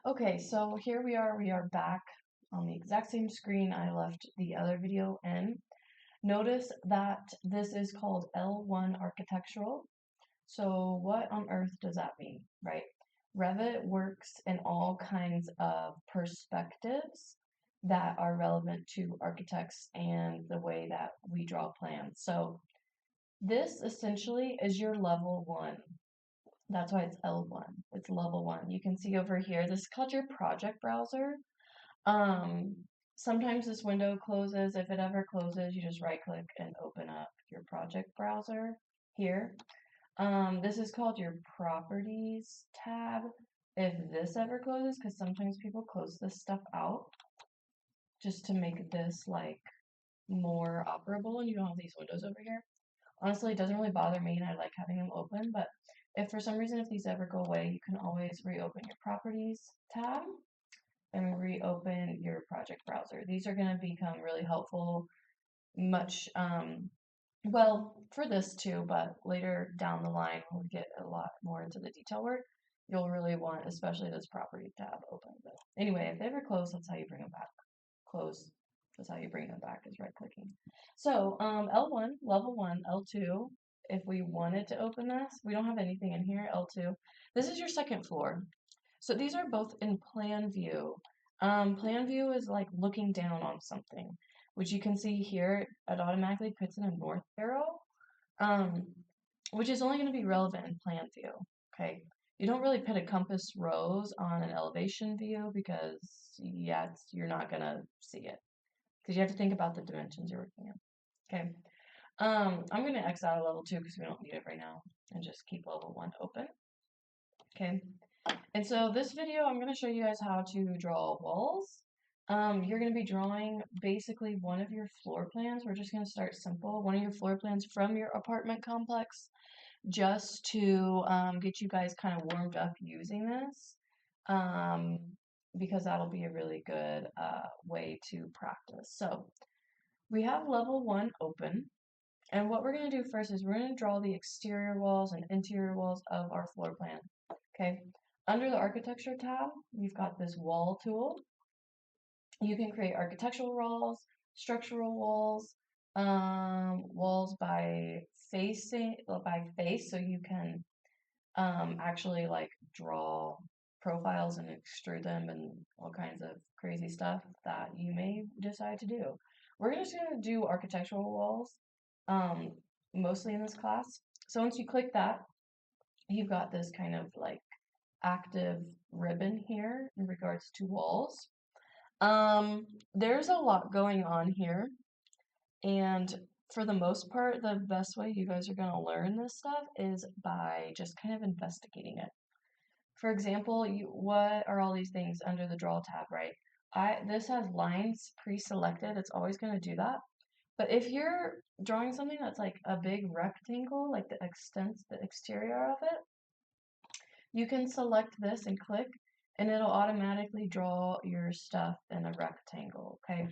Okay, so here we are back on the exact same screen I left the other video in. Notice that this is called L1 architectural. So what on earth does that mean, right? Revit works in all kinds of perspectives that are relevant to architects and the way that we draw plans. So this essentially is your level one. That's why it's L1. It's level one. You can see over here, this is called your project browser. Um, Sometimes this window closes. If it ever closes, you just right click and open up your project browser here. This is called your properties tab. If this ever closes, because sometimes people close this stuff out just to make this like more operable and you don't have these windows over here. Honestly, it doesn't really bother me and I like having them open, but if for some reason if these ever go away, you can always reopen your properties tab and reopen your project browser. These are going to become really helpful much well for this too, but later down the line when we get a lot more into the detail work, you'll really want especially this property tab open. But anyway, if they ever close, that's how you bring them back. Close. That's how you bring them back is right clicking. So L1, level 1, L2, if we wanted to open this, we don't have anything in here, L2. This is your second floor. So these are both in plan view. Plan view is like looking down on something, which you can see here, it automatically puts in a north arrow, um, which is only going to be relevant in plan view, okay? You don't really put a compass rose on an elevation view because, yeah, you're not going to see it because you have to think about the dimensions you're working in, okay? I'm going to X out a level 2 because we don't need it right now and just keep level 1 open, okay? And so this video, I'm going to show you guys how to draw walls. You're going to be drawing basically one of your floor plans. We're just going to start simple. One of your floor plans from your apartment complex just to get you guys kind of warmed up using this um, because that'll be a really good way to practice. So we have level 1 open. And what we're going to do first is we're going to draw the exterior walls and interior walls of our floor plan. Okay. Under the architecture tab, you've got this wall tool. You can create architectural walls, structural walls, walls by face, so you can actually like draw profiles and extrude them and all kinds of crazy stuff that you may decide to do. We're just going to do architectural walls um, mostly in this class. So once you click that, you've got this kind of like active ribbon here in regards to walls. There's a lot going on here, and for the most part, the best way you guys are going to learn this stuff is by just kind of investigating it. For example, what are all these things under the draw tab, right? This has lines pre-selected. It's always going to do that. But if you're drawing something that's like a big rectangle, like the exterior of it, you can select this and click, and it'll automatically draw your stuff in a rectangle, okay?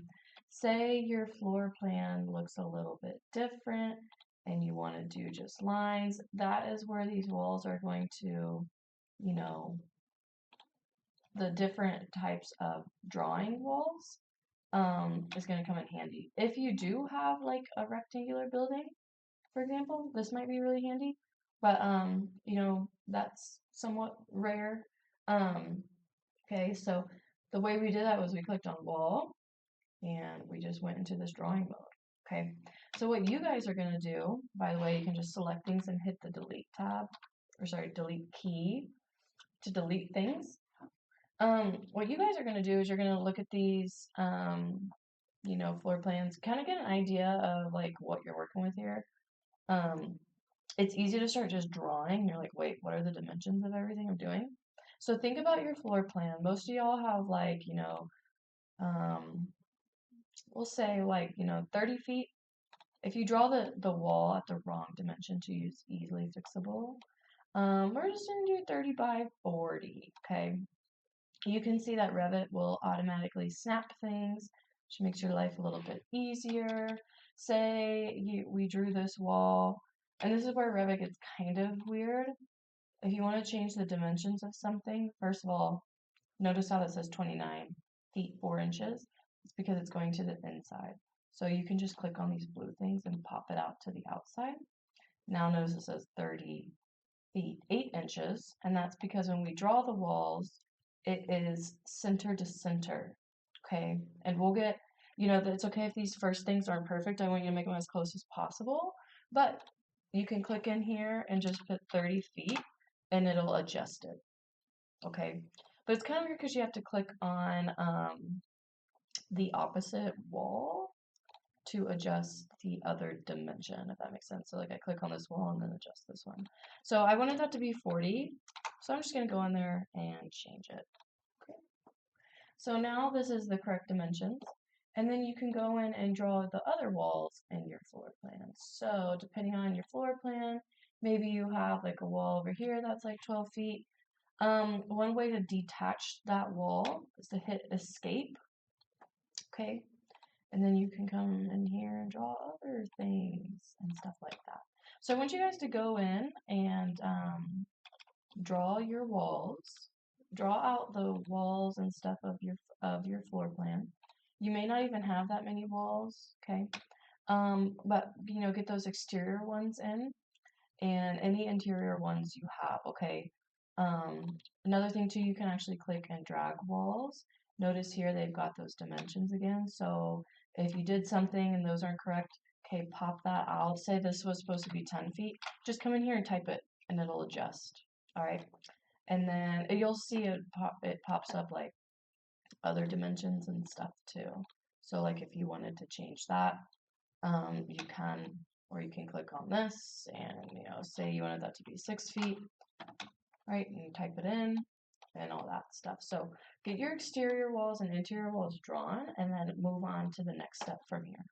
Say your floor plan looks a little bit different and you want to do just lines. That is where these walls are going to, you know, the different types of drawing walls is going to come in handy. If you do have like a rectangular building, for example, this might be really handy, but you know, that's somewhat rare. Okay, so the way we did that was we clicked on wall and we just went into this drawing mode. Okay, so what you guys are gonna do, by the way, you can just select things and hit the delete tab, or sorry, delete key to delete things. What you guys are gonna do is you're gonna look at these, you know, floor plans, kind of get an idea of like what you're working with here. Um, it's easy to start just drawing. You're like, wait, what are the dimensions of everything I'm doing? So think about your floor plan. Most of y'all have like, you know, um, we'll say like, you know, 30 feet. If you draw the wall at the wrong dimension to use easily fixable, we're just gonna do 30 by 40, okay? You can see that Revit will automatically snap things, which makes your life a little bit easier. Say we drew this wall, and this is where Revit gets kind of weird. If you want to change the dimensions of something, first of all, Notice how it says 29 feet 4 inches? It's because it's going to the inside. So you can just click on these blue things and pop it out to the outside. Now notice it says 30 feet 8 inches, and that's because when we draw the walls, it is center to center, okay? And we'll get, it's okay if these first things aren't perfect. I want you to make them as close as possible, but you can click in here and just put 30 feet, and it'll adjust it, okay? But it's kind of weird because you have to click on the opposite wall to adjust the other dimension, if that makes sense. So like I click on this wall and then adjust this one. So I wanted that to be 40. So I'm just going to go in there and change it. Okay. So now this is the correct dimensions. And then you can go in and draw the other walls in your floor plan. So depending on your floor plan, maybe you have like a wall over here that's like 12 feet. One way to detach that wall is to hit escape. Okay. And then you can come in here and draw other things and stuff like that. So I want you guys to go in and draw your walls. Draw out the walls and stuff of your floor plan. You may not even have that many walls, okay? But get those exterior ones in and any interior ones you have, okay? Another thing too, you can actually click and drag walls. Notice here they've got those dimensions again. So if you did something and those aren't correct, okay, pop that out. Say this was supposed to be 10 feet. Just come in here and type it and it'll adjust. All right. And then you'll see it pops up like other dimensions and stuff too. So like if you wanted to change that, you can, or you can click on this and, say you wanted that to be 6 feet, right? And you type it in and all that stuff. So get your exterior walls and interior walls drawn and then move on to the next step from here.